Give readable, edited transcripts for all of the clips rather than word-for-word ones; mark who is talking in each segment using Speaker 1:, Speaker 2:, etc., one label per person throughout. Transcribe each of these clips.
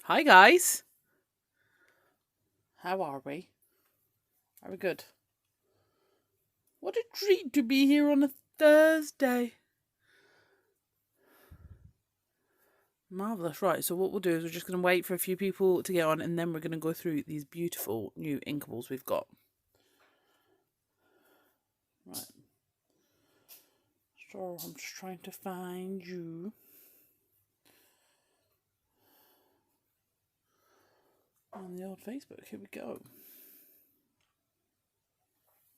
Speaker 1: Hi guys. How are we? Are we good? What a treat to be here on a Thursday. Marvellous. Right, so what we'll do is we're just going to wait for a few people to get on and then we're going to go through these beautiful new Inkables we've got. Right. So I'm just trying to find you. On the old Facebook. Here we go.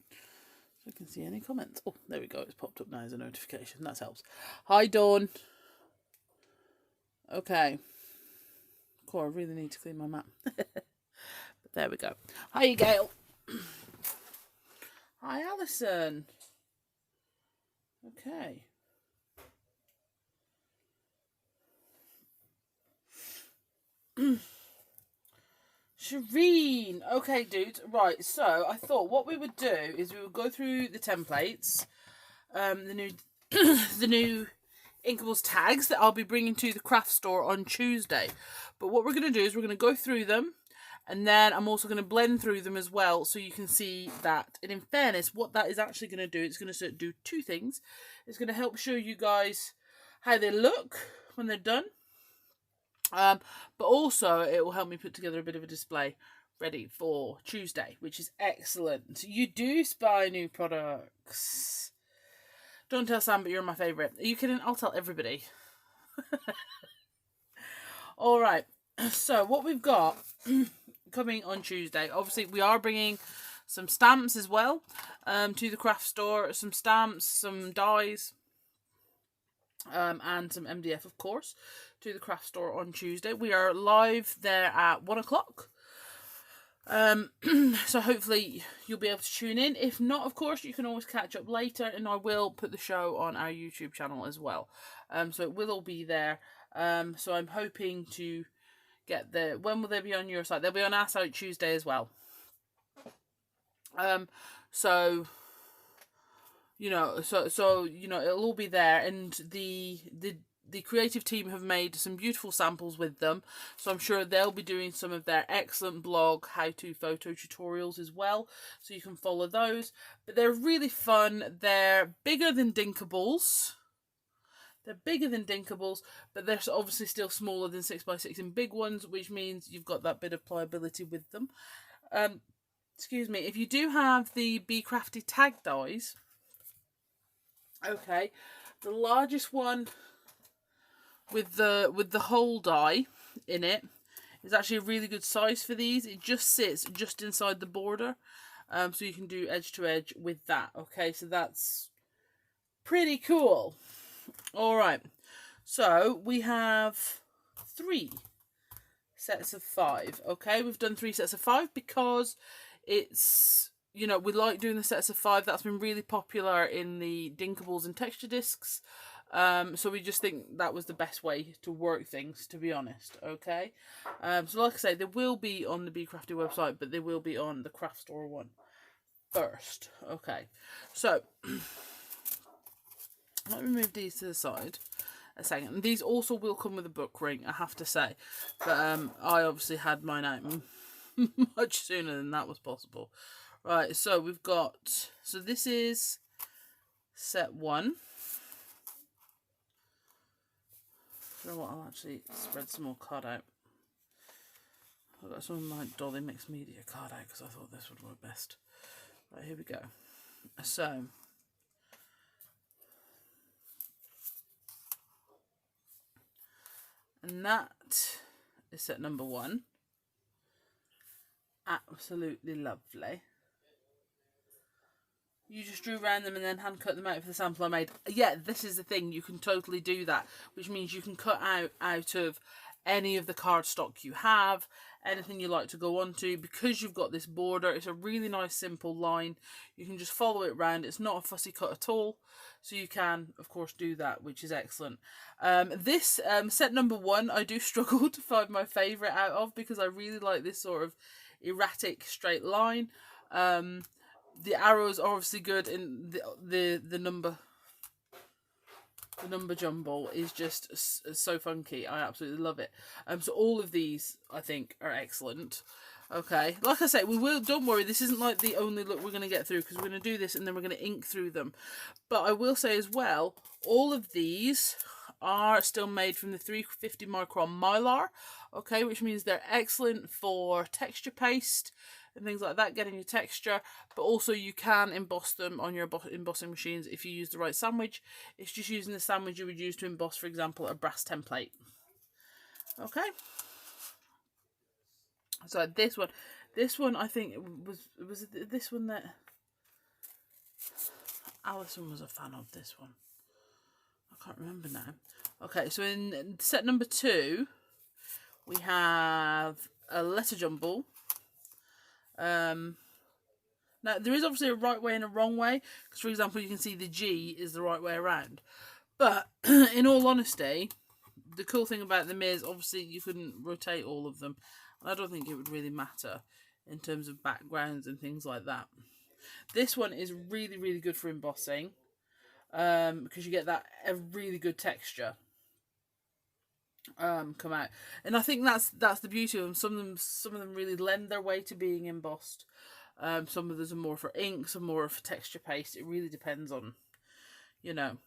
Speaker 1: So I can see any comments. Oh, there we go. It's popped up now as a notification. That helps. Hi, Dawn. Okay. Cool, I really need to clean my map. But there we go. Hi, Gail. Hi, Alison. Okay. Shireen. Okay, dude. Right, so I thought what we would do is we would go through the templates, the new the new Inkables tags that I'll be bringing to the craft store on Tuesday. But what we're going to do is we're going to go through them, and then I'm also going to blend through them as well, so you can see that. And in fairness, what that is actually going to do, it's going to do two things. It's going to help show you guys how they look when they're done. But also it will help me put together a bit of a display ready for Tuesday, which is excellent. You do spy new products. Don't tell Sam, but you're my favourite. Are you kidding? I'll tell everybody. Alright, so what we've got coming on Tuesday, obviously we are bringing some stamps as well to the craft store. Some stamps, some dies, and some MDF, of course, to the craft store on Tuesday. We are live there at 1 o'clock. So hopefully you'll be able to tune in. If not, of course, you can always catch up later, and I will put the show on our YouTube channel as well. So it will all be there. So I'm hoping to get the... When will they be on your site? They'll be on our site Tuesday as well. So you know, it'll all be there, and the creative team have made some beautiful samples with them, so I'm sure they'll be doing some of their excellent blog how-to photo tutorials as well, so you can follow those. But they're really fun. They're bigger than Dinkables. But they're obviously still smaller than 6x6 in big ones, which means you've got that bit of pliability with them. Excuse me. If you do have the Be Crafty tag dies, okay, the largest one with the whole die in it is actually a really good size for these. It just sits just inside the border, so you can do edge to edge with that. Okay, so that's pretty cool. All right, so we have 3 sets of 5. Okay, we've done 3 sets of 5 because it's, you know, we like doing the sets of 5. That's been really popular in the Dinkables and texture discs. So we just think that was the best way to work things, to be honest. Okay. So like I say, they will be on the Be Crafty website, but they will be on the craft store one first. Okay. So let me move these to the side a second. And these also will come with a book ring, I have to say. But I obviously had mine out much sooner than that was possible. Right, so we've got... So this is set 1. You know what, I'll actually spread some more card out. I've got some of my Dolly Mixed Media card out because I thought this would work best. Right, here we go. So... And that is set number 1. Absolutely lovely. You just drew around them and then hand cut them out for the sample I made. Yeah, this is the thing. You can totally do that, which means you can cut out of any of the cardstock you have, anything you like to go onto. Because you've got this border, it's a really nice simple line. You can just follow it around. It's not a fussy cut at all. So you can, of course, do that, which is excellent. This set number 1, I do struggle to find my favourite out of because I really like this sort of erratic straight line. The arrows are obviously good in the number The number jumble is just so funky. I absolutely love it. So all of these, I think, are excellent. Okay, like I say, we will, don't worry, this isn't like the only look we're going to get through, because we're going to do this and then we're going to ink through them. But I will say as well, all of these are still made from the 350 micron mylar, okay, which means they're excellent for texture paste and things like that, getting your texture, but also you can emboss them on your embossing machines if you use the right sandwich. It's just using the sandwich you would use to emboss, for example, a brass template. Okay. So this one I think was this one that Alison was a fan of. This one, I can't remember now. Okay, so in set number 2, we have a letter jumble. Now there is obviously a right way and a wrong way, because for example you can see the G is the right way around, but in all honesty, the cool thing about them is obviously you couldn't rotate all of them. I don't think it would really matter in terms of backgrounds and things like that. This one is really, really good for embossing, because you get that a really good texture come out. And I think that's the beauty of them. Some of them really lend their way to being embossed. Some of those are more for ink, some more for texture paste. It really depends on, you know.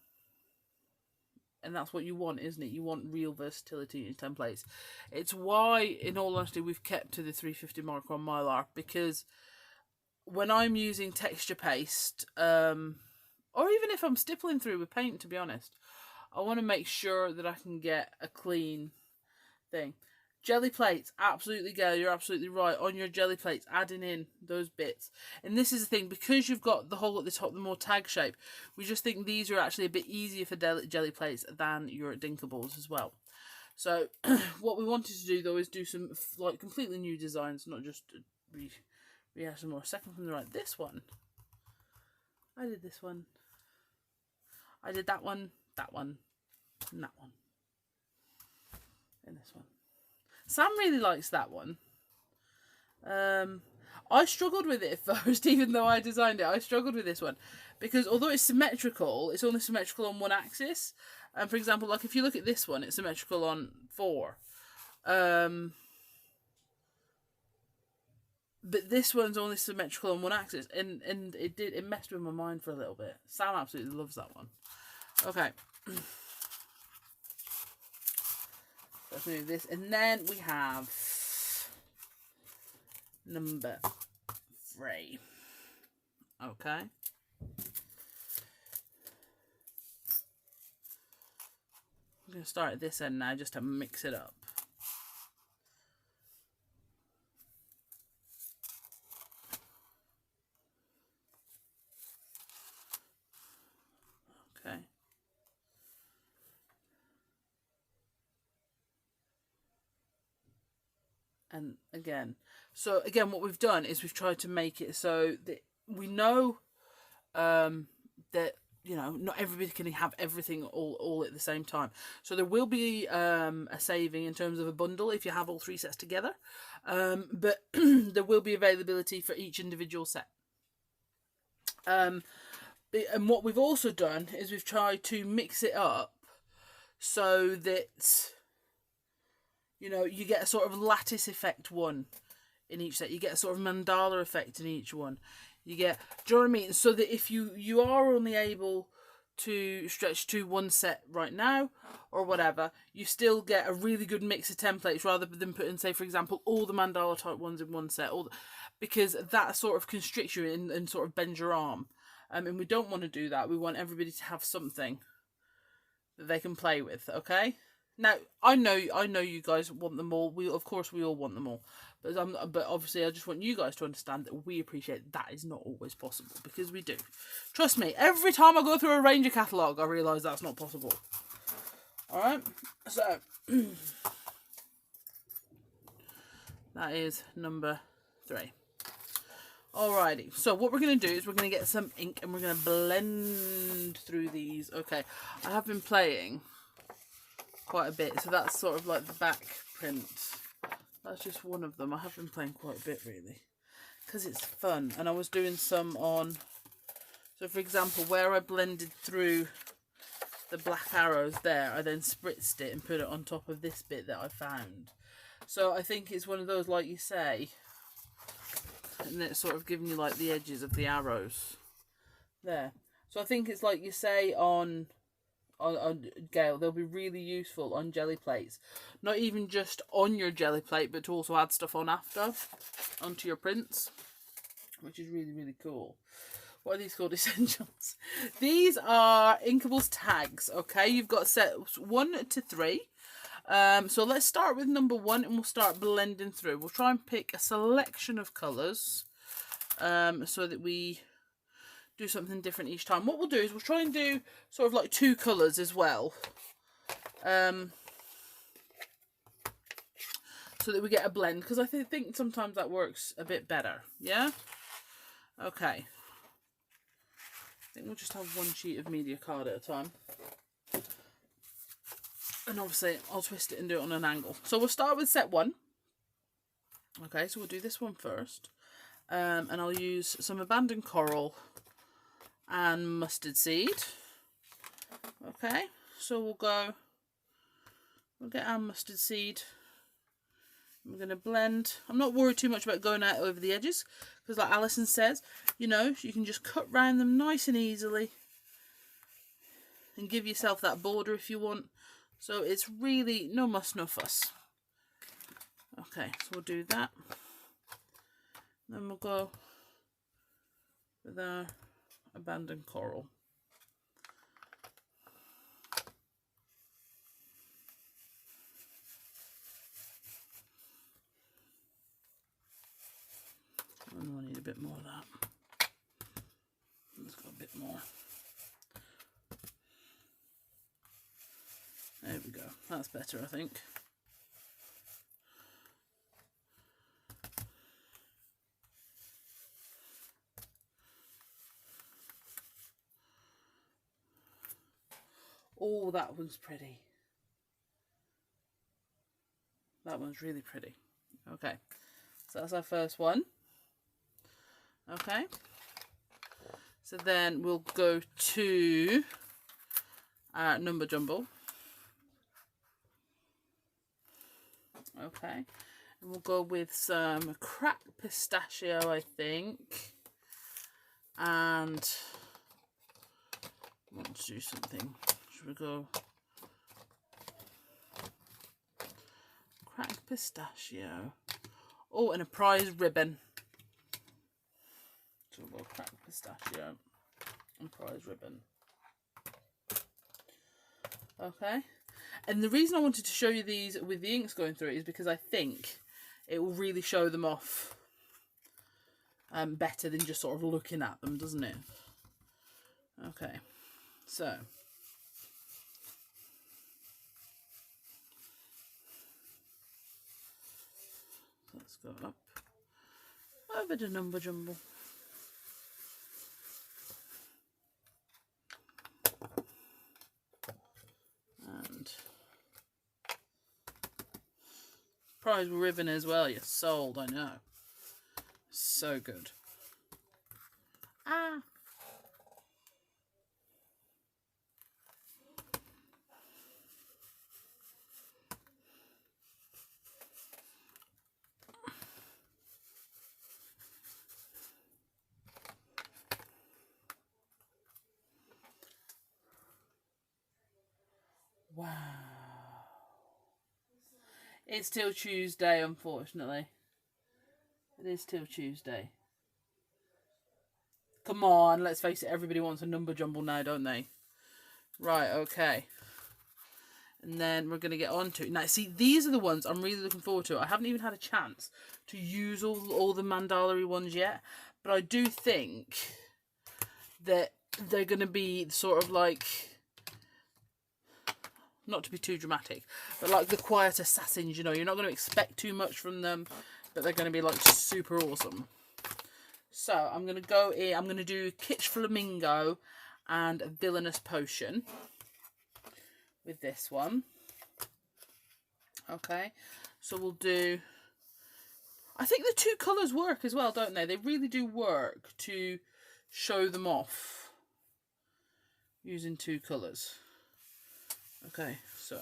Speaker 1: And that's what you want, isn't it? You want real versatility in templates. It's why, in all honesty, we've kept to the 350 micron mylar, because when I'm using texture paste, or even if I'm stippling through with paint, to be honest, I want to make sure that I can get a clean thing. Jelly plates, absolutely, Gail, you're absolutely right. On your jelly plates, adding in those bits. And this is the thing, because you've got the hole at the top, the more tag shape, we just think these are actually a bit easier for jelly plates than your Inkables as well. So what we wanted to do, though, is do some like completely new designs, not just rehash some more. Second from the right, this one. I did this one. I did that one, and that one. And this one. Sam really likes that one. I struggled with it at first, even though I designed it. I struggled with this one because although it's symmetrical, it's only symmetrical on one axis. And for example, like if you look at this one, it's symmetrical on 4. But this one's only symmetrical on one axis, and it messed with my mind for a little bit. Sam absolutely loves that one. Okay. Let's move this, and then we have number 3. Okay. I'm going to start at this end now just to mix it up. Okay. And again, so again, what we've done is we've tried to make it so that we know that, you know, not everybody can have everything all at the same time. So there will be a saving in terms of a bundle if you have all 3 sets together, but there will be availability for each individual set. And what we've also done is we've tried to mix it up so that, you know, you get a sort of lattice effect one in each set. You get a sort of mandala effect in each one. You get, do you know what I mean? So that if you are only able to stretch to one set right now or whatever, you still get a really good mix of templates rather than putting, say, for example, all the mandala type ones in one set. Because that sort of constricts you and sort of bends your arm. And we don't want to do that. We want everybody to have something that they can play with, okay? Now, I know you guys want them all. Of course we all want them all. But obviously I just want you guys to understand that we appreciate that is not always possible, because we do. Trust me, every time I go through a Ranger catalogue, I realise that's not possible. Alright? So, that is number 3. Alrighty, so what we're going to do is we're going to get some ink and we're going to blend through these. Okay, I have been playing quite a bit, so that's sort of like the back print. That's just one of them. I have been playing quite a bit, really, because it's fun. And I was doing some on, so for example, where I blended through the black arrows there, I then spritzed it and put it on top of this bit that I found. So I think it's one of those, like you say, and it's sort of giving you like the edges of the arrows there. So I think it's like you say on Gail, they'll be really useful on jelly plates. Not even just on your jelly plate, but to also add stuff on after, onto your prints, which is really, really cool. What are these called? Essentials. These are Inkables tags, okay? You've got sets 1 to 3. So let's start with number 1 and we'll start blending through. We'll try and pick a selection of colours so that we do something different each time. What we'll do is we'll try and do sort of like 2 colours as well. So that we get a blend, because I think sometimes that works a bit better. Yeah? Okay. I think we'll just have 1 sheet of media card at a time. And obviously I'll twist it and do it on an angle. So we'll start with set 1. Okay, so we'll do this one first. And I'll use some abandoned coral and mustard seed. Okay, so we'll get our mustard seed. We're going to blend. I'm not worried too much about going out over the edges, because like Alison says, you know, you can just cut round them nice and easily and give yourself that border if you want. So it's really no muss, no fuss. Okay, so we'll do that. Then we'll go with our abandoned coral. And we'll need a bit more of that. Let's go a bit more. There we go. That's better, I think. Oh, that one's pretty. That one's really pretty. Okay, so that's our first one. Okay, so then we'll go to our number jumble. Okay, and we'll go with some cracked pistachio, I think, and I want to do something. Should we go cracked pistachio? Oh, and a prize ribbon. So we'll go cracked pistachio and prize ribbon. Okay. And the reason I wanted to show you these with the inks going through it is because I think it will really show them off better than just sort of looking at them, doesn't it? Okay, so let's go up over the number jumble. And prize ribbon as well. You're sold, I know. So good. Ah. Wow. It's still Tuesday, unfortunately. It is still Tuesday. Come on, let's face it, everybody wants a number jumble now, don't they? Right, okay. And then we're going to get on to it. Now, see, these are the ones I'm really looking forward to. I haven't even had a chance to use all the mandala-y ones yet. But I do think that they're going to be sort of like, not to be too dramatic, but like the quieter satins, you know. You're not going to expect too much from them, but they're going to be like super awesome. So I'm going to go in, I'm going to do Kitsch Flamingo and Villainous Potion with this one. Okay, so we'll do, I think the 2 colours work as well, don't they? They really do work to show them off using 2 colours. Okay, so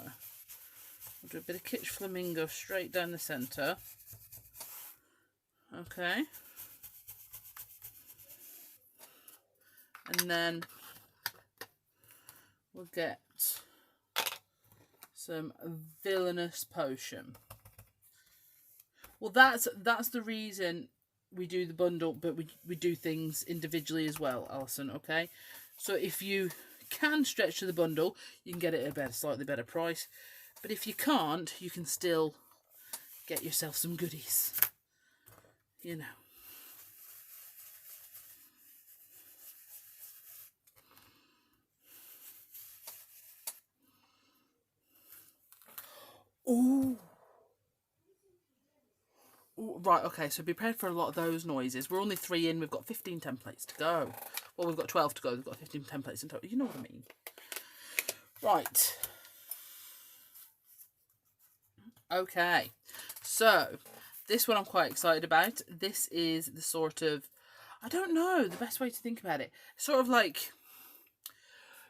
Speaker 1: we'll do a bit of Kitsch Flamingo straight down the centre. Okay. And then we'll get some Villainous Potion. Well, that's the reason we do the bundle, but we do things individually as well, Alison, okay? So if you can stretch to the bundle, you can get it at a slightly better price. But if you can't, you can still get yourself some goodies. You know. Ooh. Ooh, right, okay, so be prepared for a lot of those noises. We're only 3 in, we've got 15 templates to go. Well, we've got 12 to go, we've got 15 templates in total. You know what I mean. Right. Okay, so this one I'm quite excited about. This is the sort of, I don't know the best way to think about it. Sort of like,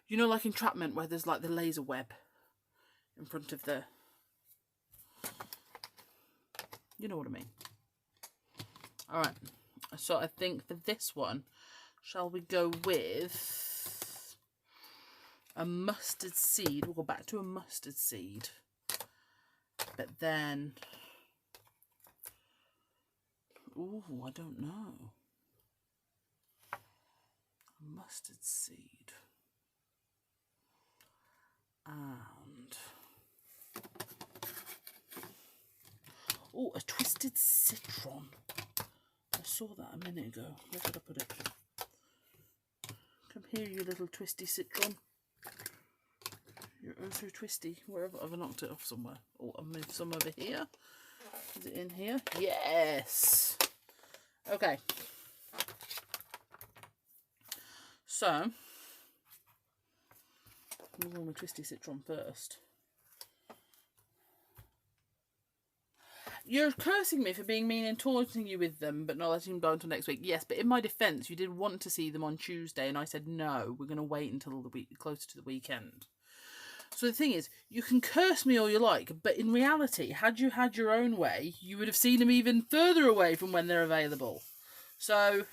Speaker 1: you know, like Entrapment, where there's like the laser web in front of the, you know what I mean. Alright, so I think for this one, shall we go with a mustard seed? We'll go back to a mustard seed. But then, ooh, I don't know. A mustard seed. And, oh, a twisted citron. I saw that a minute ago. Where did I put it? Come here, you little twisty citron. You're oh so twisty. Wherever have I knocked it off somewhere? Oh, I'll move some over here. Is it in here? Yes. Okay. So, we'll go on my twisty citron first. You're cursing me for being mean and taunting you with them, but not letting them go until next week. Yes, but in my defence, you did want to see them on Tuesday, and I said no. We're going to wait until the week closer to the weekend. So the thing is, you can curse me all you like, but in reality, had you had your own way, you would have seen them even further away from when they're available. So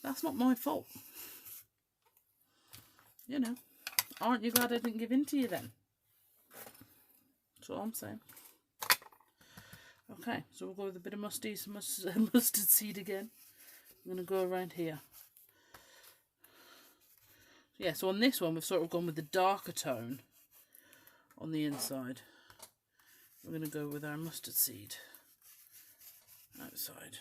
Speaker 1: that's not my fault. You know, aren't you glad I didn't give in to you then? That's all I'm saying. Okay, so we'll go with a bit of mustard seed again. I'm going to go around here. Yeah, so on this one, we've sort of gone with the darker tone on the inside. We're going to go with our mustard seed outside.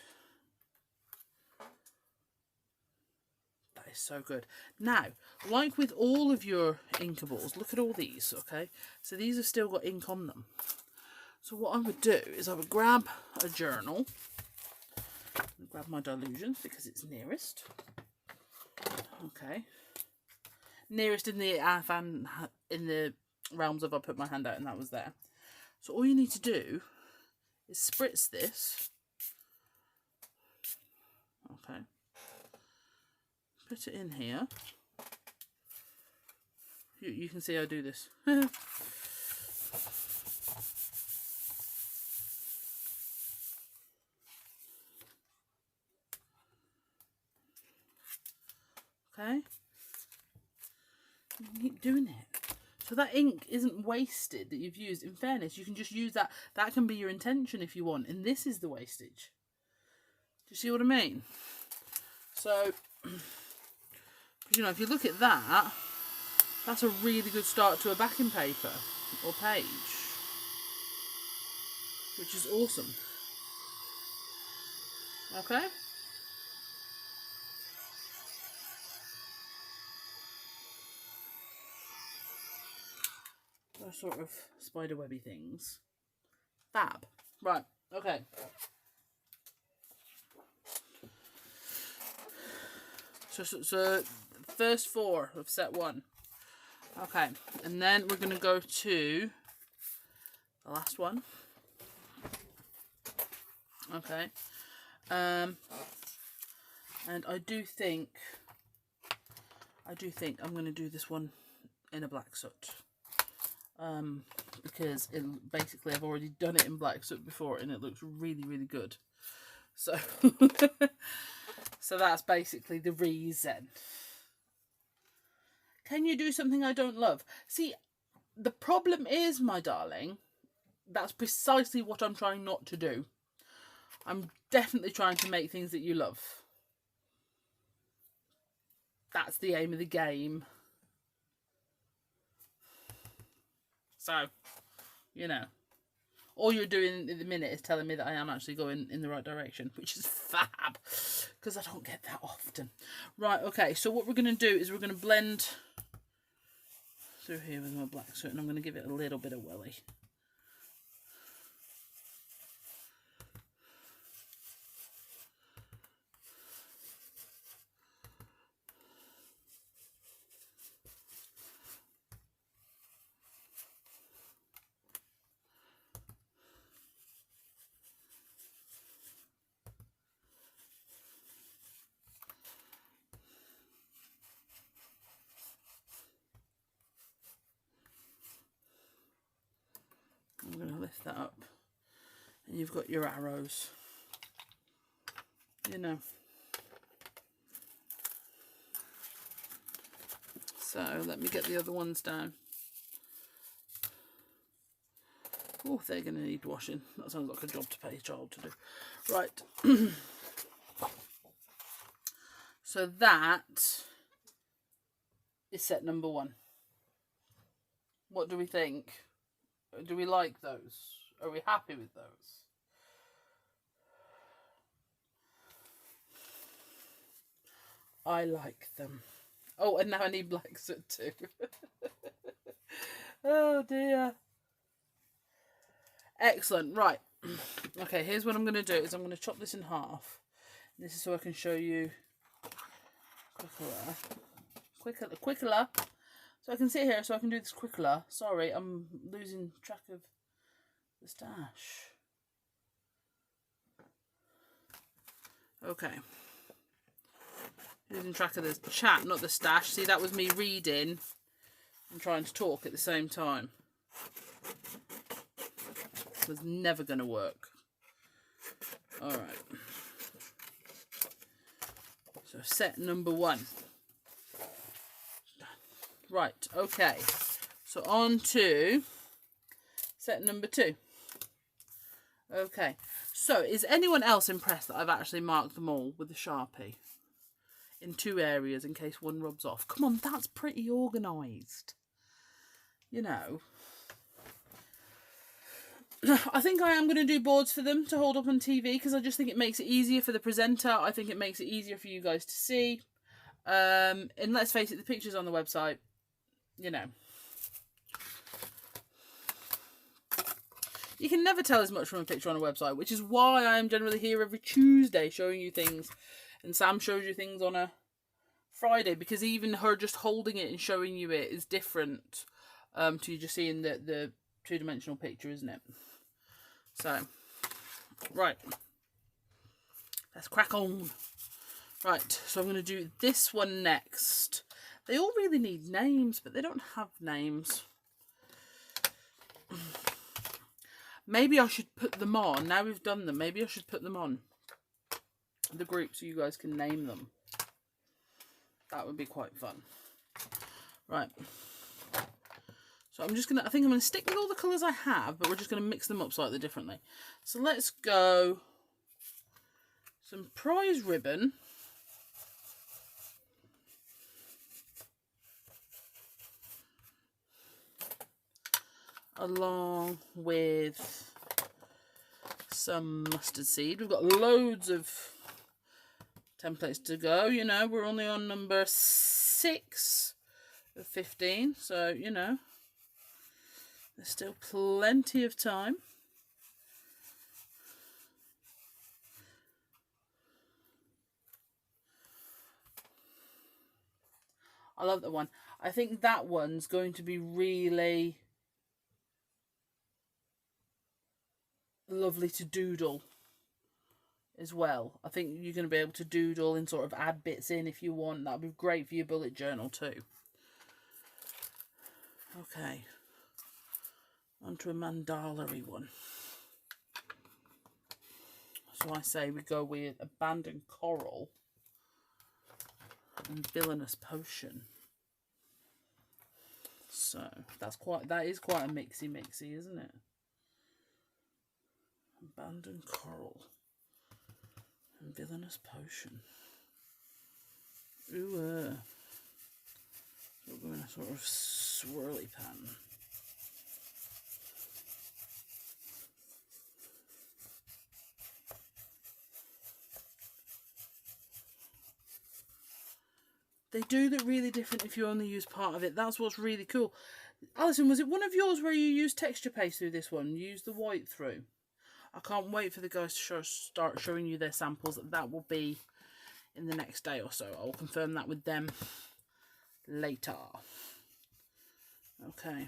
Speaker 1: That is so good. Now, like with all of your Inkables, look at all these, okay? So these have still got ink on them. So what I would do is I would grab a journal, and grab my Dilutions because it's nearest. Okay. Nearest in the realms of I put my hand out and that was there. So all you need to do is spritz this. Okay. Put it in here. You can see I do this. Okay. You can keep doing it. So that ink isn't wasted that you've used. In fairness, you can just use that. That can be your intention if you want. And this is the wastage. Do you see what I mean? So, you know, if you look at that, that's a really good start to a backing paper or page. Which is awesome. Okay? Those sort of spiderwebby things. Fab. Right, okay. So first 4 of set 1. Okay, and then we're going to go to the last one. Okay. And I do think I do think I'm going to do this one in a black soot. Because basically I've already done it in black soot before and it looks really, really good. So, so that's basically the reason. Can you do something I don't love? See, the problem is, my darling, that's precisely what I'm trying not to do. I'm definitely trying to make things that you love. That's the aim of the game. So, you know, all you're doing at the minute is telling me that I am actually going in the right direction, which is fab, because I don't get that often. Right, okay, so what we're going to do is we're going to blend through here with my black soot, and I'm going to give it a little bit of welly. I'm going to lift that up, and you've got your arrows, you know. So let me get the other ones down. Oh, they're going to need washing. That sounds like a job to pay a child to do. Right. So that is set number 1. What do we think? Do we like those? Are we happy with those? I like them. Oh, and now I need black soot too. Oh dear. Excellent. Right. Okay, here's what I'm going to do is I'm going to chop this in half. This is so I can show you quicker. So I can sit here so I can do this quicker. Sorry, I'm losing track of the stash. Okay. Losing track of the chat, not the stash. See, that was me reading and trying to talk at the same time. It was never going to work. Alright. So set number 1. Right, okay. So on to set number 2. Okay. So is anyone else impressed that I've actually marked them all with a Sharpie? In 2 areas in case one rubs off. Come on, that's pretty organised. You know. I think I am going to do boards for them to hold up on TV because I just think it makes it easier for the presenter. I think it makes it easier for you guys to see. And let's face it, the pictures on the website, you know. You can never tell as much from a picture on a website, which is why I'm generally here every Tuesday showing you things. And Sam shows you things on a Friday, because even her just holding it and showing you it is different to you just seeing the 2-dimensional picture, isn't it? So, right. Let's crack on. Right, so I'm going to do this one next. They all really need names, but they don't have names. Maybe I should put them on. Now we've done them, maybe I should put them on the group so you guys can name them. That would be quite fun. Right. So I'm just going to, I think I'm going to stick with all the colours I have, but we're just going to mix them up slightly differently. So let's go some prize ribbon. Along with some mustard seed. We've got loads of templates to go, you know. We're only on number 6 of 15, so, you know, there's still plenty of time. I love that one. I think that one's going to be really lovely to doodle as well. I think you're going to be able to doodle and sort of add bits in if you want. That'd be great for your bullet journal too. Okay, onto a mandala-y one. So I say we go with Abandoned Coral and Villainous Potion. So that is quite a mixy, isn't it? Abandoned Coral and Villainous Potion. Ooh, so we're going to sort of swirly pattern. They do look really different if you only use part of it. That's what's really cool. Alison, was it one of yours where you used texture paste through this one? You used the white through? I can't wait for the guys to start showing you their samples. That will be in the next day or so. I'll confirm that with them later. Okay.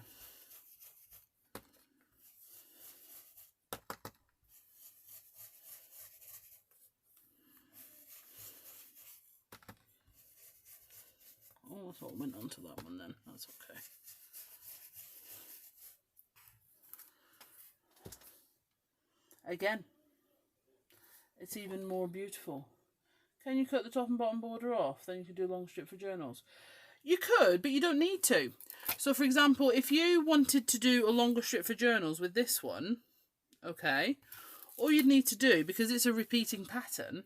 Speaker 1: Oh, I thought I went on to that one then. That's okay. Again, it's even more beautiful. Can you cut the top and bottom border off? Then you could do a long strip for journals. You could, but you don't need to. So, for example, if you wanted to do a longer strip for journals with this one, okay, all you'd need to do, because it's a repeating pattern,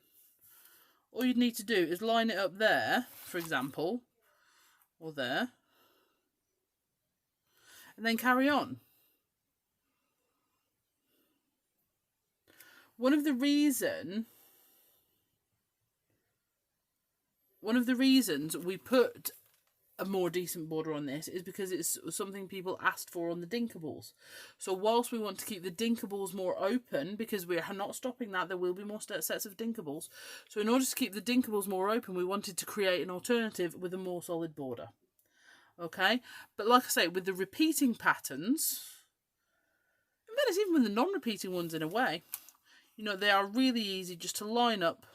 Speaker 1: all you'd need to do is line it up there, for example, or there, and then carry on. One of the reasons we put a more decent border on this is because it's something people asked for on the Inkables. So whilst we want to keep the Inkables more open, because we are not stopping that, there will be more sets of Inkables. So in order to keep the Inkables more open, we wanted to create an alternative with a more solid border. Okay, but like I say, with the repeating patterns, in fact, even with the non-repeating ones in a way, you know, they are really easy just to line up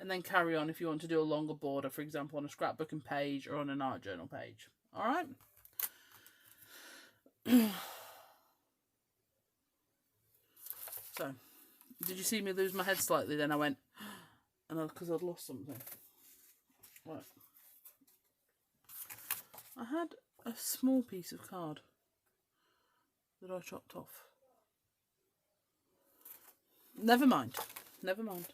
Speaker 1: and then carry on if you want to do a longer border, for example, on a scrapbooking page or on an art journal page. All right. So, did you see me lose my head slightly? Then I went, and because I'd lost something. Right. I had a small piece of card that I chopped off. Never mind. Never mind.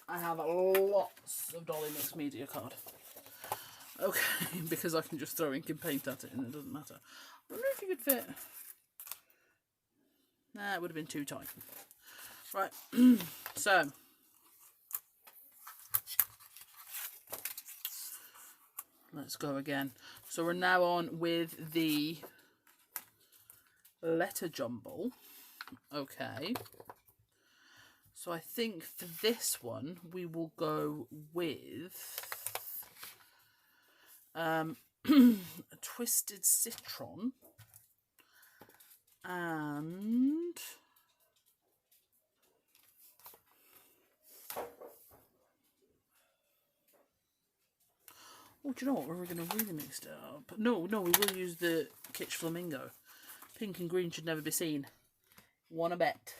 Speaker 1: I have lots of Dolly Mixed Media card. Okay, because I can just throw ink and paint at it and it doesn't matter. I wonder if you could fit. Nah, it would have been too tight. Right, so. Let's go again. So we're now on with the letter jumble. Okay. So I think for this one, we will go with a Twisted Citron and oh, do you know what? We're going to really mix it up. No, we will use the Kitsch Flamingo. Pink and green should never be seen. Wanna bet?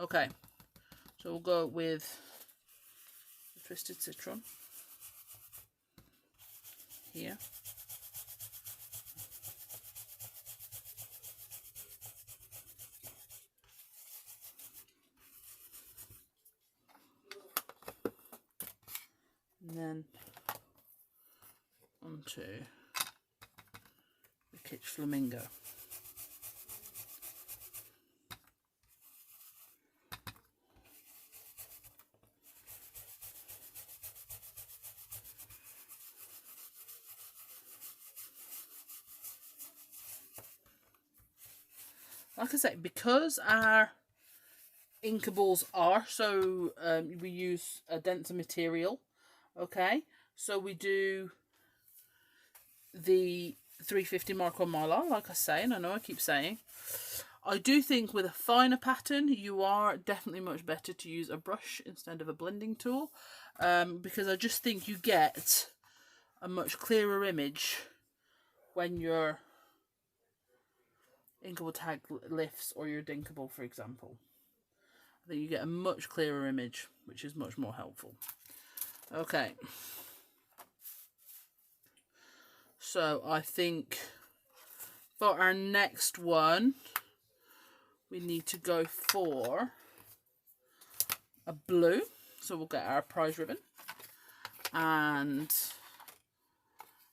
Speaker 1: Okay, so we'll go with the Twisted Citron here. And then onto the Kitsch Flamingo. Like I say, because our Inkables are so, we use a denser material, okay? So we do the 350 Mark on Mylar, like I say, and I know I keep saying. I do think with a finer pattern, you are definitely much better to use a brush instead of a blending tool, because I just think you get a much clearer image when your Inkable tag lifts or your Dinkable, for example. I think you get a much clearer image, which is much more helpful. Okay. So I think for our next one, we need to go for a blue. So we'll get our prize ribbon. And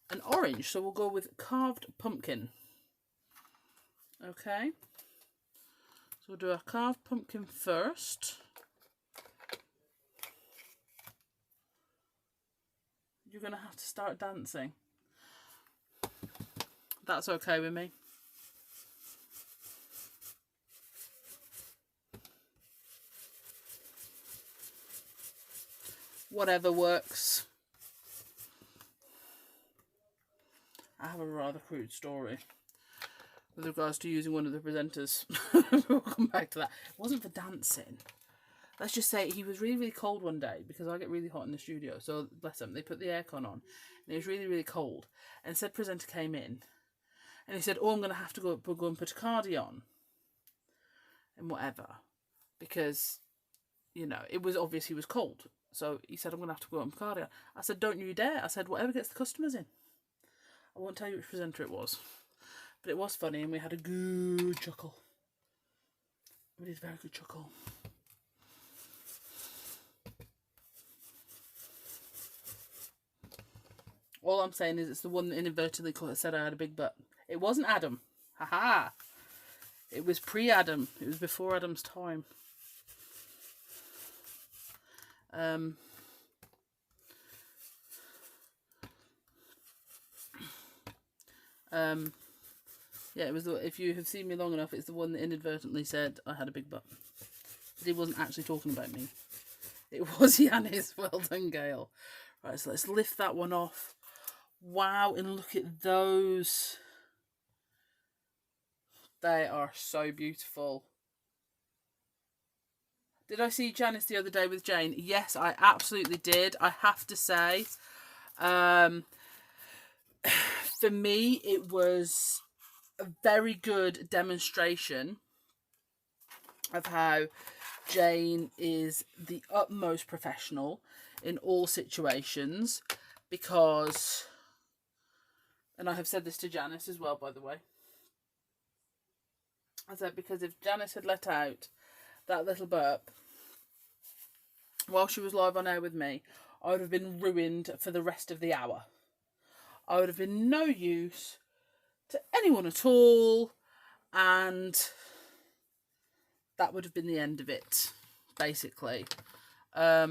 Speaker 1: an orange. So we'll go with carved pumpkin. Okay. So we'll do a carved pumpkin first. You're going to have to start dancing. That's okay with me. Whatever works. I have a rather crude story with regards to using one of the presenters. We'll come back to that. It wasn't for dancing. Let's just say he was really, really cold one day because I get really hot in the studio. So, bless them, they put the aircon on and it was really, really cold. And said presenter came in and he said, oh, I'm going to have to go and put a cardi on and whatever. Because, you know, it was obvious he was cold. So he said, I'm going to have to go and put a cardi on. I said, don't you dare. I said, whatever gets the customers in. I won't tell you which presenter it was. But it was funny and we had a good chuckle. It is a very good chuckle. All I'm saying is it's the one that inadvertently said I had a big butt. It wasn't Adam. Haha. It was pre-Adam. It was before Adam's time. Yeah, it was the, if you have seen me long enough, it's the one that inadvertently said I had a big butt. But he wasn't actually talking about me. It was Yanis. Well done, Gail. Right, so let's lift that one off. Wow, and look at those. They are so beautiful. Did I see Janice the other day with Jane? Yes, I absolutely did. I have to say, for me, it was a very good demonstration of how Jane is the utmost professional in all situations, because, and I have said this to Janice as well, by the way, I said, because if Janice had let out that little burp while she was live on air with me, I would have been ruined for the rest of the hour. I would have been no use to anyone at all, and that would have been the end of it, basically. Yeah.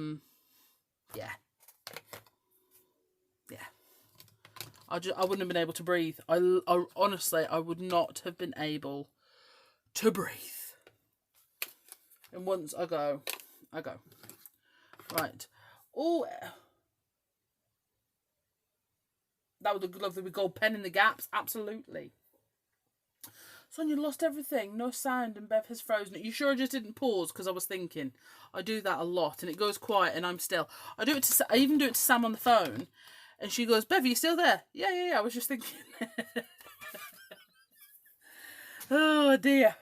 Speaker 1: I wouldn't have been able to breathe. I honestly, I would not have been able to breathe. And once I go. Right. Oh, that would have lovely with gold pen in the gaps. Absolutely. Sonia lost everything. No sound, and Bev has frozen it. You sure I just didn't pause? Because I was thinking. I do that a lot, and it goes quiet, and I'm still. I even do it to Sam on the phone, and she goes, "Bev, are you still there?" Yeah. I was just thinking. Oh dear.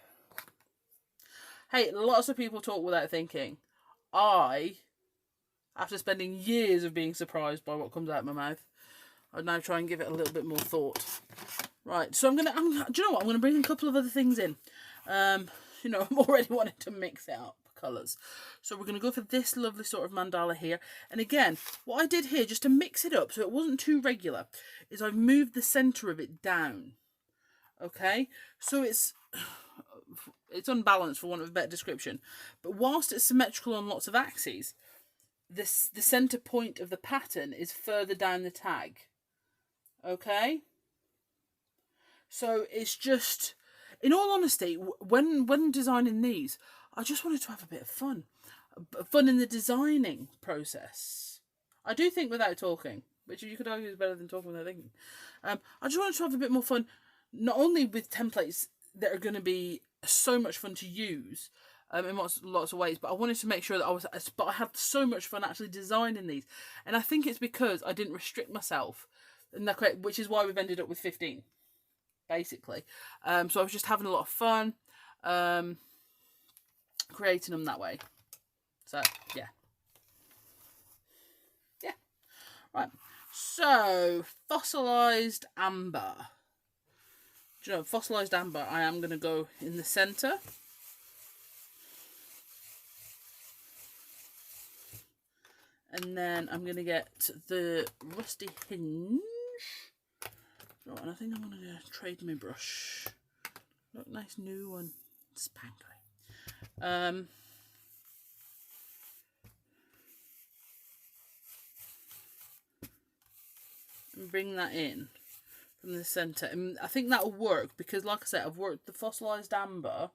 Speaker 1: Hey, lots of people talk without thinking. I, after spending years of being surprised by what comes out of my mouth, I'd now try and give it a little bit more thought. Right, so do you know what? I'm going to bring a couple of other things in. You know, I'm already wanting to mix it up, colours. So we're going to go for this lovely sort of mandala here. And again, what I did here, just to mix it up so it wasn't too regular, is I've moved the centre of it down. Okay, so it's unbalanced for want of a better description. But whilst it's symmetrical on lots of axes, the centre point of the pattern is further down the tag. Okay? So it's just, in all honesty, when designing these, I just wanted to have a bit of fun. Fun in the designing process. I do think without talking, which you could argue is better than talking without thinking. I just wanted to have a bit more fun, not only with templates that are going to be so much fun to use in lots of ways, but I wanted to make sure that I had so much fun actually designing these, and I think it's because I didn't restrict myself, and which is why we've ended up with 15, basically. So I was just having a lot of fun creating them that way. So yeah, right. So Fossilized Amber. Do you know, Fossilized Amber, I am going to go in the centre. And then I'm going to get the rusty hinge. Oh, and I think I'm going to trade my brush. Look, nice new one. Spanky. And bring that in from the centre. And I think that'll work because, like I said, I've worked the Fossilized Amber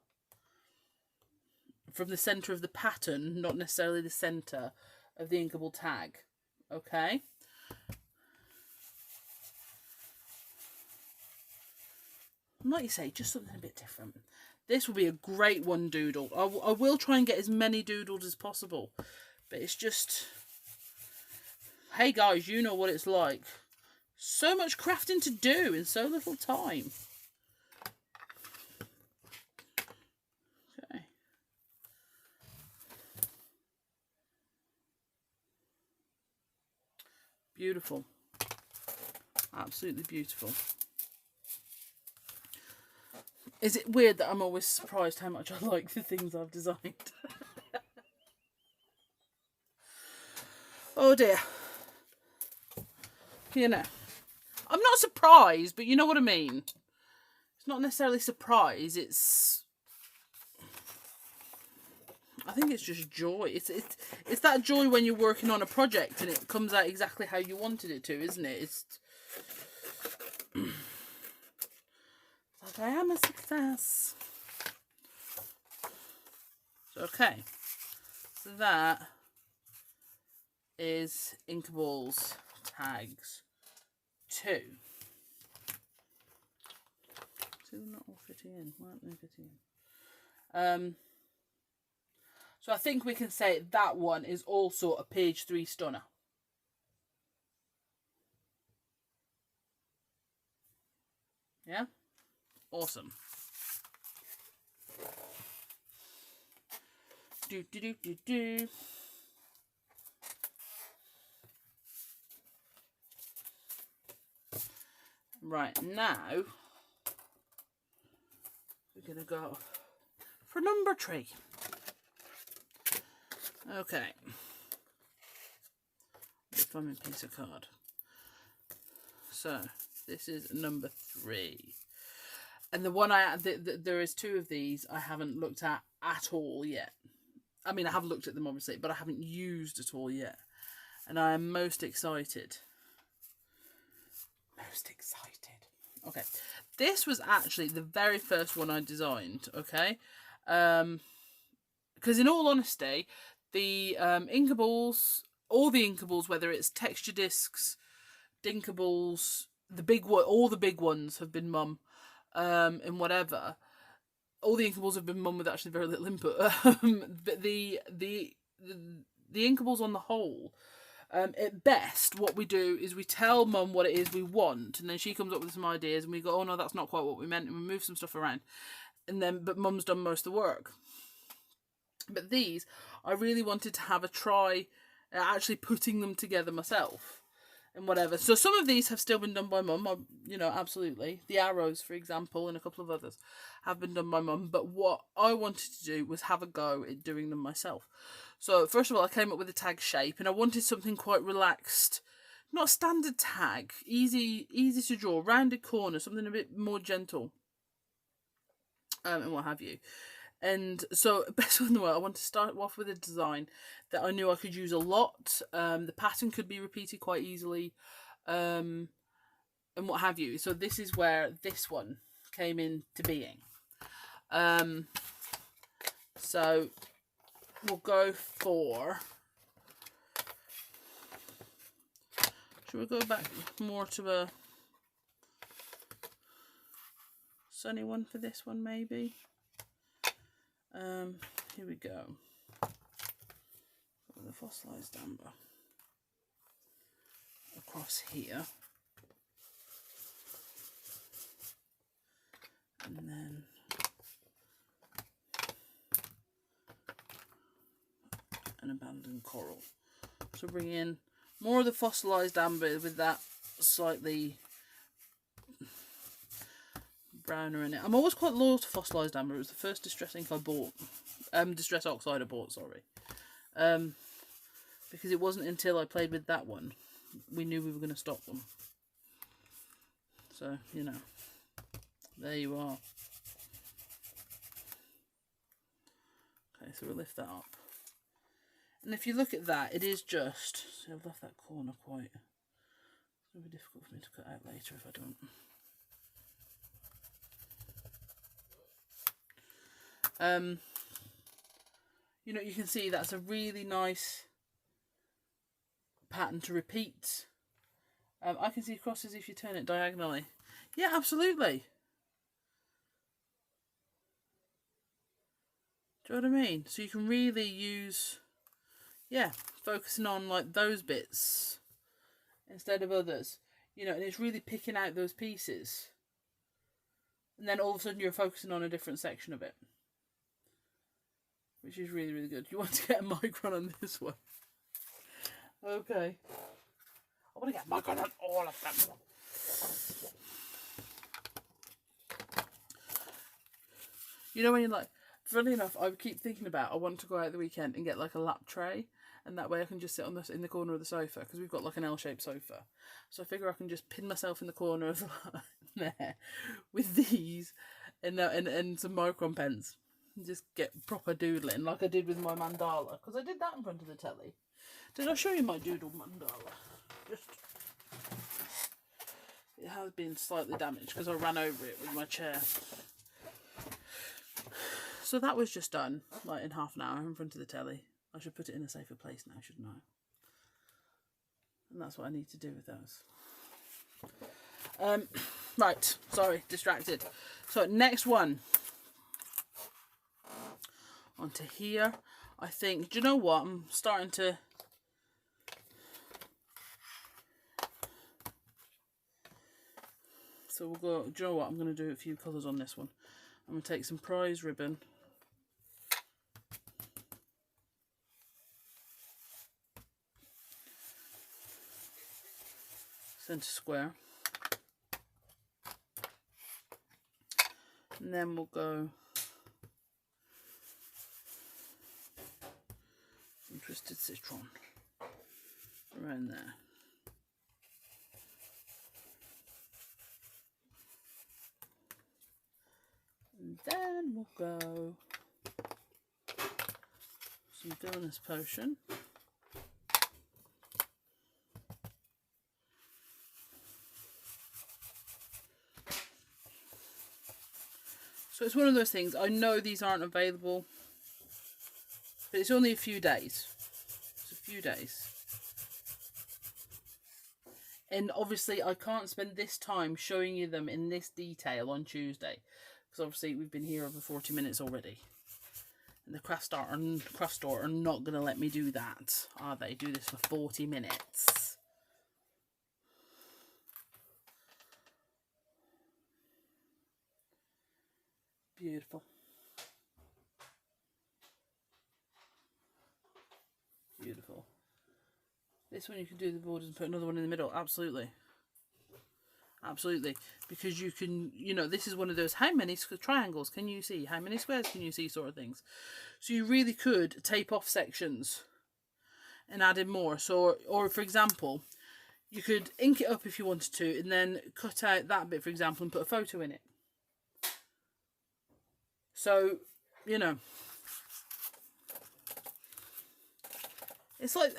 Speaker 1: from the centre of the pattern, not necessarily the centre of the inkable tag. Okay. And like you say, just something a bit different. This will be a great one doodle. I will try and get as many doodles as possible. But it's just... Hey guys, you know what it's like. So much crafting to do in so little time. Okay. Beautiful. Absolutely beautiful. Is it weird that I'm always surprised how much I like the things I've designed? Oh dear. You know. I'm not surprised, but you know what I mean. It's not necessarily surprise, it's... I think it's just joy. It's that joy when you're working on a project and it comes out exactly how you wanted it to, isn't it? It's like, I am a success. Okay. So that is Inkables tags 2. 2 not all fitting in. Why aren't they fitting in? So I think we can say that one is also a page 3 stunner. Yeah? Awesome. Do do do do do. Right, now we're going to go for number 3. Okay. Find my piece of card. So, this is number 3. And the one there is 2 of these I haven't looked at all yet. I mean, I have looked at them obviously, but I haven't used at all yet. And I am most excited. Okay, this was actually the very first one I designed, okay? Because in all honesty, the Inkables, all the Inkables, whether it's texture discs, Dinkables, all the big ones have been mum, and whatever. All the Inkables have been mum with actually very little input. But the Inkables on the whole, at best, what we do is we tell mum what it is we want, and then she comes up with some ideas, and we go, oh no, that's not quite what we meant, and we move some stuff around, but mum's done most of the work. But these, I really wanted to have a try at actually putting them together myself, and whatever. So some of these have still been done by mum, you know, absolutely. The arrows, for example, and a couple of others have been done by mum. But what I wanted to do was have a go at doing them myself. So first of all, I came up with a tag shape, and I wanted something quite relaxed, not standard tag, easy to draw, rounded corner, something a bit more gentle, and what have you. And so, best in the world, I want to start off with a design that I knew I could use a lot. The pattern could be repeated quite easily, and what have you. So this is where this one came into being. So we'll go for... Should we go back more to a sunny one for this one, maybe? Here we go. The fossilized amber across here, and then an abandoned coral. So bring in more of the fossilized amber with that slightly browner in it. I'm always quite loyal to fossilized amber. It was the first distress ink I bought. Distress oxide I bought, sorry. Because it wasn't until I played with that one we knew we were going to stop them. So, you know, there you are. Okay, so we'll lift that up. And if you look at that, it is just... So I've left that corner quite... It's going to be difficult for me to cut out later if I don't. You know, you can see that's a really nice pattern to repeat. I can see crosses if you turn it diagonally. Yeah, absolutely. Do you know what I mean? So you can really use, yeah, focusing on like those bits instead of others. You know, and it's really picking out those pieces. And then all of a sudden you're focusing on a different section of it. Which is really, really good. You want to get a micron on this one. Okay. I want to get a micron on all of them. You know when you're like, funny enough, I keep thinking about, I want to go out the weekend and get like a lap tray. And that way I can just sit on this in the corner of the sofa. Because we've got like an L-shaped sofa. So I figure I can just pin myself in the corner of there with these and some micron pens. Just get proper doodling like I did with my mandala, because I did that in front of the telly. Did I show you my doodle mandala? Just, it has been slightly damaged because I ran over it with my chair. So that was just done like in half an hour in front of the telly. I should put it in a safer place now, shouldn't I? And that's what I need to do with those. Right, sorry, distracted. So next one. Onto here. I think, do you know what? I'm starting to... So we'll go, do you know what? I'm going to do a few colours on this one. I'm going to take some prize ribbon. Centre square. And then we'll go some twisted citron around there. And then we'll go some villainous potion. So it's one of those things, I know these aren't available, but it's only a few days. It's a few days. And obviously I can't spend this time showing you them in this detail on Tuesday, because obviously we've been here over 40 minutes already. And the craft store are not going to let me do that, are they? Do this for 40 minutes. Beautiful. Beautiful. This one you can do the borders and put another one in the middle. Absolutely. Absolutely. Because you can, you know, this is one of those, how many triangles can you see? How many squares can you see sort of things. So you really could tape off sections and add in more. So, or for example, you could ink it up if you wanted to and then cut out that bit, for example, and put a photo in it. So, you know, it's like,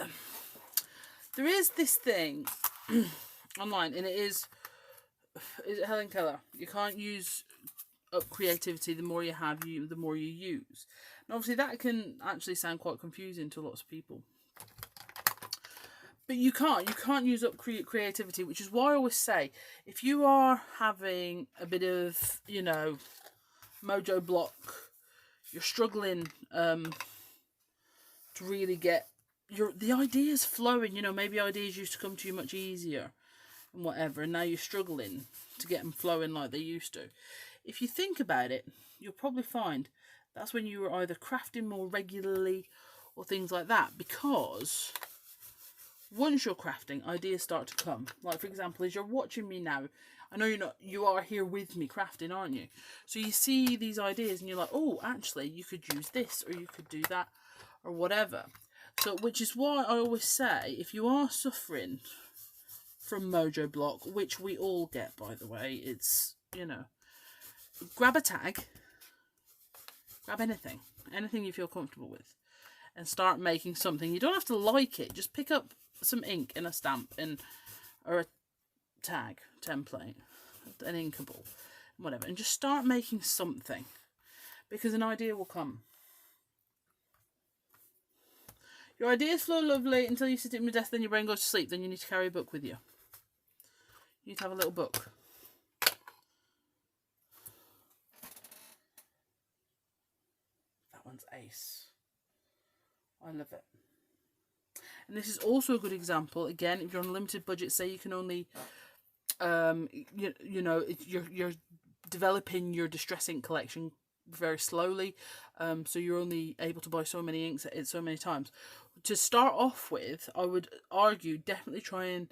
Speaker 1: there is this thing online, and is it Helen Keller? You can't use up creativity. The more you have, the more you use. And obviously that can actually sound quite confusing to lots of people. But you can't use up creativity, which is why I always say, if you are having a bit of, you know, mojo block, you're struggling to really get the ideas flowing. You know, maybe ideas used to come to you much easier and whatever, and now you're struggling to get them flowing like they used to. If you think about it, you'll probably find that's when you were either crafting more regularly or things like that, because once you're crafting, ideas start to come. Like, for example, as you're watching me now, I know you are here with me crafting, aren't you? So you see these ideas and you're like, oh, actually, you could use this, or you could do that, or whatever. So, which is why I always say, if you are suffering from mojo block, which we all get, by the way, it's, you know, grab a tag, grab anything you feel comfortable with, and start making something. You don't have to like it, just pick up some ink and a stamp or a tag template, an Inkable, whatever, and just start making something, because an idea will come. Your ideas flow lovely until you sit at your desk, then your brain goes to sleep. Then you need to carry a book with you. You need to have a little book. That one's ace. I love it. And this is also a good example. Again, if you're on a limited budget, say you can only, you know, you're developing your distress ink collection very slowly, so you're only able to buy so many inks at so many times. To start off with, I would argue definitely try and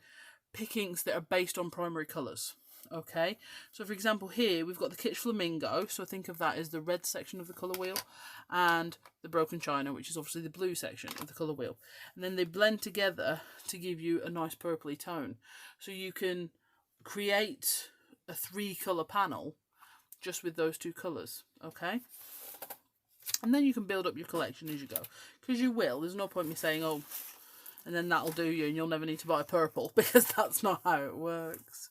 Speaker 1: pick inks that are based on primary colours. Okay, so for example here we've got the Kitsch Flamingo, so think of that as the red section of the colour wheel, and the Broken China, which is obviously the blue section of the colour wheel, and then they blend together to give you a nice purpley tone. So you can create a 3-colour panel just with those 2 colours, okay? And then you can build up your collection as you go, because you will. There's no point me saying, oh, and then that'll do you and you'll never need to buy purple, because that's not how it works.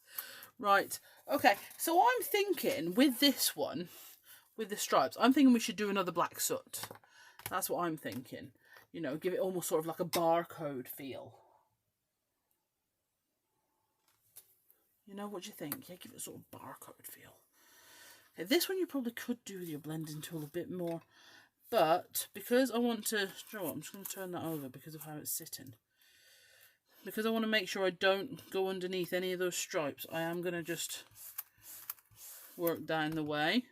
Speaker 1: Right, okay, so I'm thinking with this one, with the stripes, I'm thinking we should do another black soot. That's what I'm thinking. You know, give it almost sort of like a barcode feel. You know, what do you think? Yeah, give it a sort of barcode feel. Okay, this one you probably could do with your blending tool a bit more. But because I want to, you know what, I'm just going to turn that over because of how it's sitting. Because I want to make sure I don't go underneath any of those stripes, I am going to just work down the way.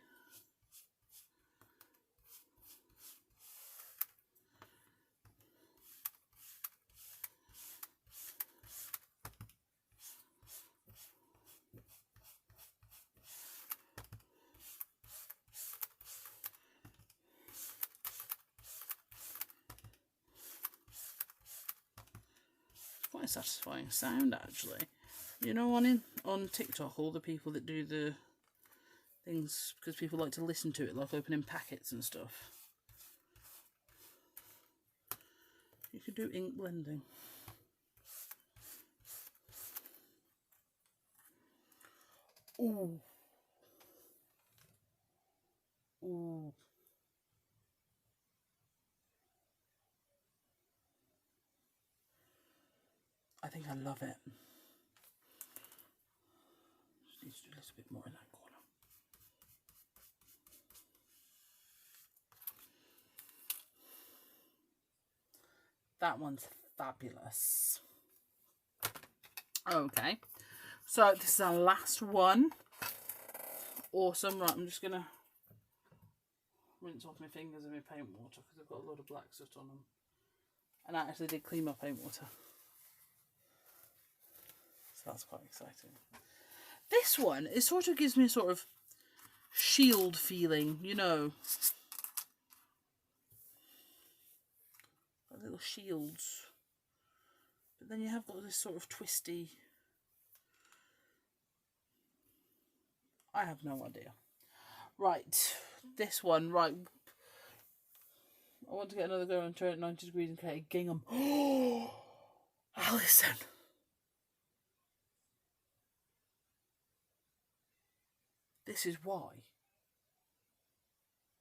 Speaker 1: Quite a satisfying sound, actually. You know, on TikTok, all the people that do the things, because people like to listen to it, like opening packets and stuff. You could do ink blending. Ooh. Ooh. I think I love it. Just need to do a little bit more in that corner. That one's fabulous. Okay, so this is our last one. Awesome. Right, I'm just gonna rinse off my fingers and my paint water because I've got a lot of black soot on them, and I actually did clean my paint water, so that's quite exciting. This one, it sort of gives me a sort of shield feeling, you know, like little shields, but then you have got this sort of twisty, I have no idea. Right, this one, right, I want to get another go and turn it 90 degrees and create a gingham. Oh, Alison. This is why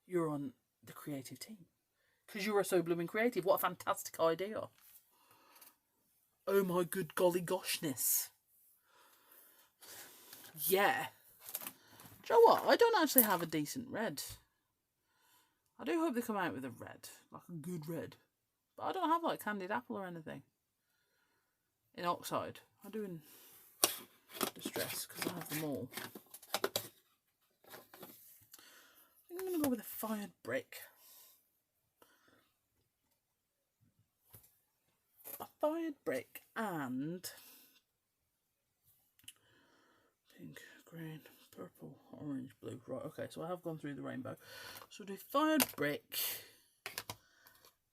Speaker 1: you're on the creative team. Because you are so blooming creative. What a fantastic idea. Oh my good golly goshness. Yeah. Do you know what? I don't actually have a decent red. I do hope they come out with a red, like a good red. But I don't have like candied apple or anything in oxide. I do in distress because I have them all. I'm going to go with a fired brick. A fired brick and pink, green, purple, orange, blue. Right, okay, so I have gone through the rainbow. So do fired brick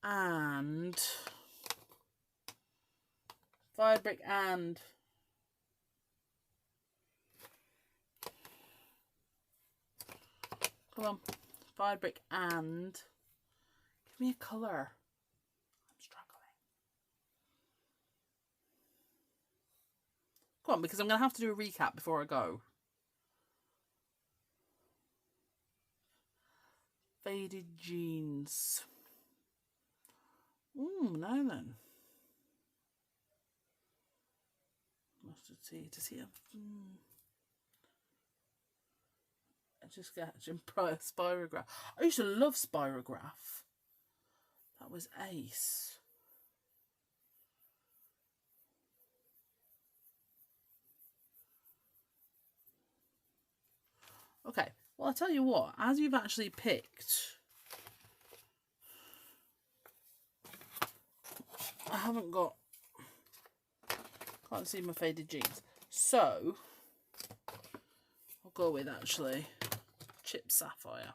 Speaker 1: and fired brick and come on, fired brick and give me a colour. I'm struggling. Come on, because I'm going to have to do a recap before I go. Faded jeans. Now then. Mustard seed. Does he have... I just got Spirograph. I used to love Spirograph. That was ace. Okay, well, I'll tell you what, as you've actually picked, I haven't got, can't see my faded jeans, so I'll go with actually Chip Sapphire,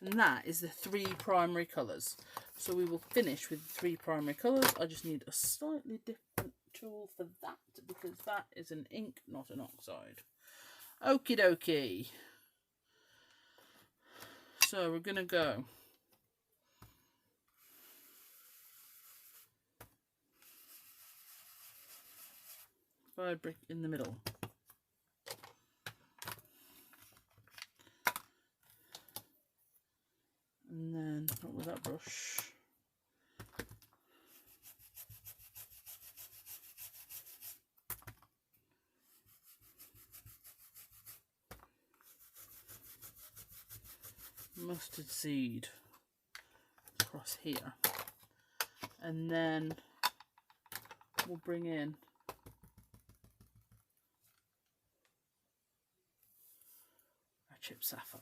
Speaker 1: and that is the 3 primary colours. So we will finish with the 3 primary colours. I just need a slightly different tool for that, because that is an ink, not an oxide. Okie dokie. So we're going to go fired brick in the middle. And then, not with that brush. Mustard seed across here, and then we'll bring in our Chip Sapphire.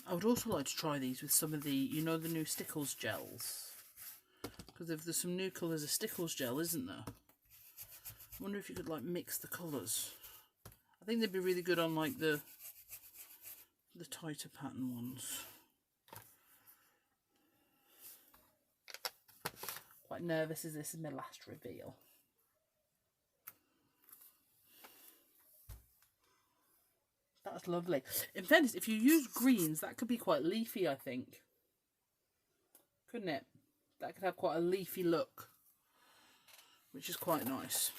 Speaker 1: I would also like to try these with some of the, you know, the new Stickles gels, because if there's some new colours of Stickles gel, isn't there? I wonder if you could like mix the colours. I think they'd be really good on like the tighter pattern ones. Quite nervous as this is my last reveal. That's lovely. In fairness, if you use greens, that could be quite leafy, I think. Couldn't it? That could have quite a leafy look, which is quite nice.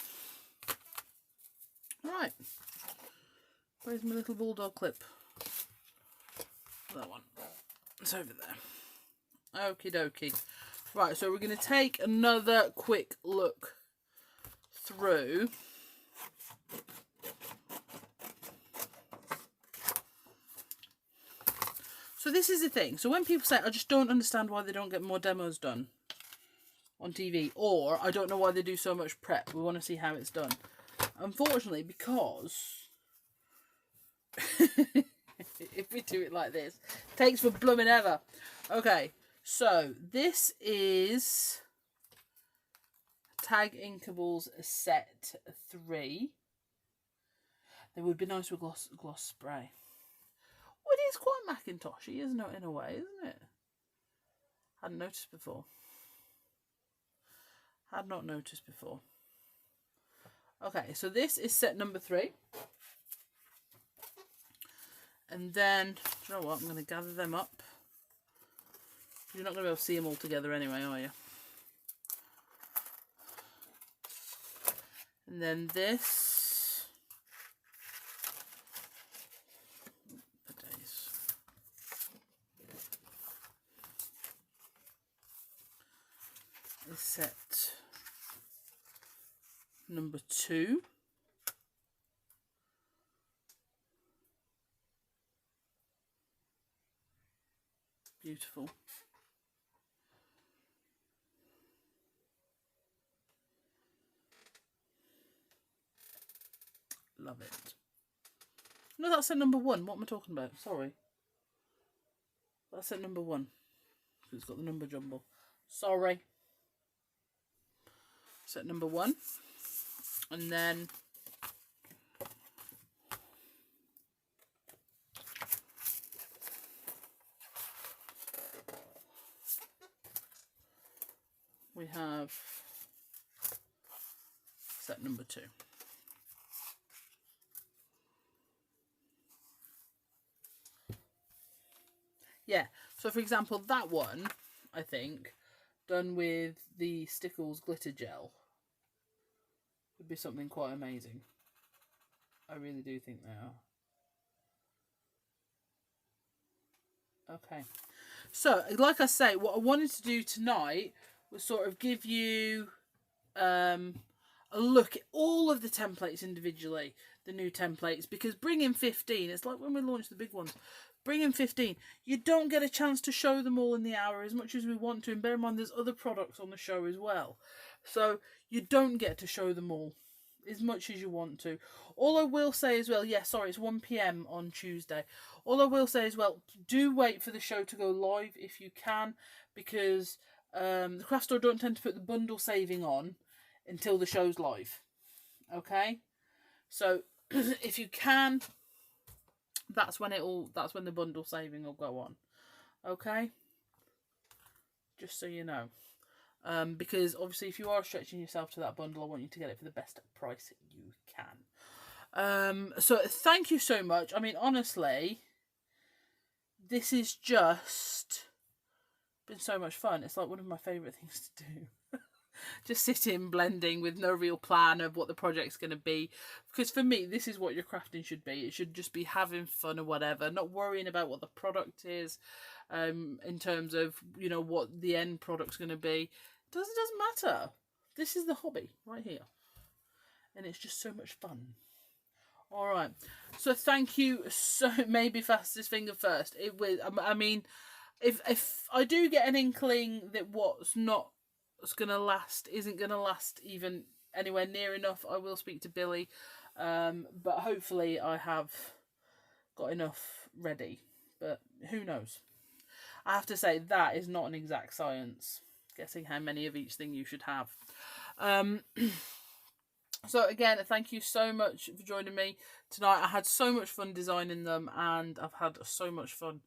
Speaker 1: Right. Where's my little bulldog clip? That one. It's over there. Okie dokie. Right, so we're going to take another quick look through. So this is the thing. So when people say, I just don't understand why they don't get more demos done on TV, or I don't know why they do so much prep, we want to see how it's done. Unfortunately, because if we do it like this, it takes for blooming ever. Okay, so this is Tag Inkables set 3. They would be nice with gloss spray. Well, it is quite Macintoshy, isn't it, in a way, isn't it? Hadn't noticed before. Had not noticed before. Okay, so this is set number 3. And then, do you know what? I'm going to gather them up. You're not going to be able to see them all together anyway, are you? And then this. For days. Is set number 2. Beautiful. Love it. No, that's set number 1. What am I talking about? Sorry. That's set number 1. It's got the number jumble. Sorry. Set number 1. And then we have set number 2. Yeah, so for example, that one, I think, done with the Stickles glitter gel, would be something quite amazing. I really do think they are. Okay. So, like I say, what I wanted to do tonight was sort of give you a look at all of the templates individually, the new templates, because bringing 15, it's like when we launched the big ones, bringing 15, you don't get a chance to show them all in the hour as much as we want to, and bear in mind there's other products on the show as well, so you don't get to show them all as much as you want to. All I will say as well, sorry, it's 1 PM on Tuesday. All I will say as well, do wait for the show to go live if you can, because the craft store don't tend to put the bundle saving on until the show's live. Okay, so if you can, that's when the bundle saving will go on. Okay, just so you know. Because obviously if you are stretching yourself to that bundle, I want you to get it for the best price you can. So thank you so much. I mean, honestly, this is just been so much fun. It's like one of my favourite things to do. Just sitting, blending with no real plan of what the project's going to be. Because for me, this is what your crafting should be. It should just be having fun or whatever, not worrying about what the product is, in terms of, you know, what the end product's going to be. It doesn't matter. This is the hobby right here. And it's just so much fun. All right. So thank you. So maybe fastest finger first. It will. I mean, if I do get an inkling that what's gonna last isn't gonna last even anywhere near enough, I will speak to Billy. But hopefully I have got enough ready. But who knows? I have to say that is not an exact science, guessing how many of each thing you should have. So again, thank you so much for joining me tonight. I had so much fun designing them, and I've had so much fun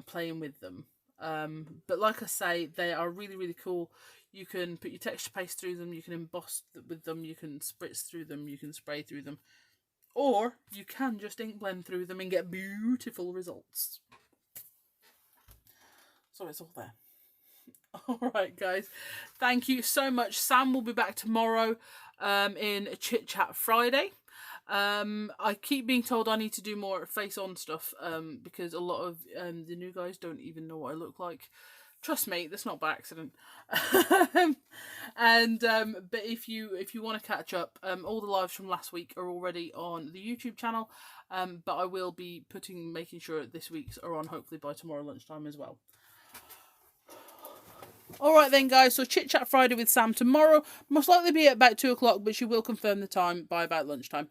Speaker 1: playing with them. But like I say, they are really, really cool. You can put your texture paste through them, you can emboss with them, you can spritz through them, you can spray through them, or you can just ink blend through them and get beautiful results. So it's all there. Alright guys, thank you so much. Sam will be back tomorrow in a Chit Chat Friday. I keep being told I need to do more face on stuff because a lot of the new guys don't even know what I look like. Trust me, that's not by accident. And but if you want to catch up, all the lives from last week are already on the YouTube channel, but I will be making sure this week's are on hopefully by tomorrow lunchtime as well. Alright then guys, so Chit Chat Friday with Sam tomorrow. Most likely be at about 2 o'clock, but she will confirm the time by about lunchtime.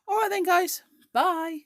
Speaker 1: Alright then guys, bye.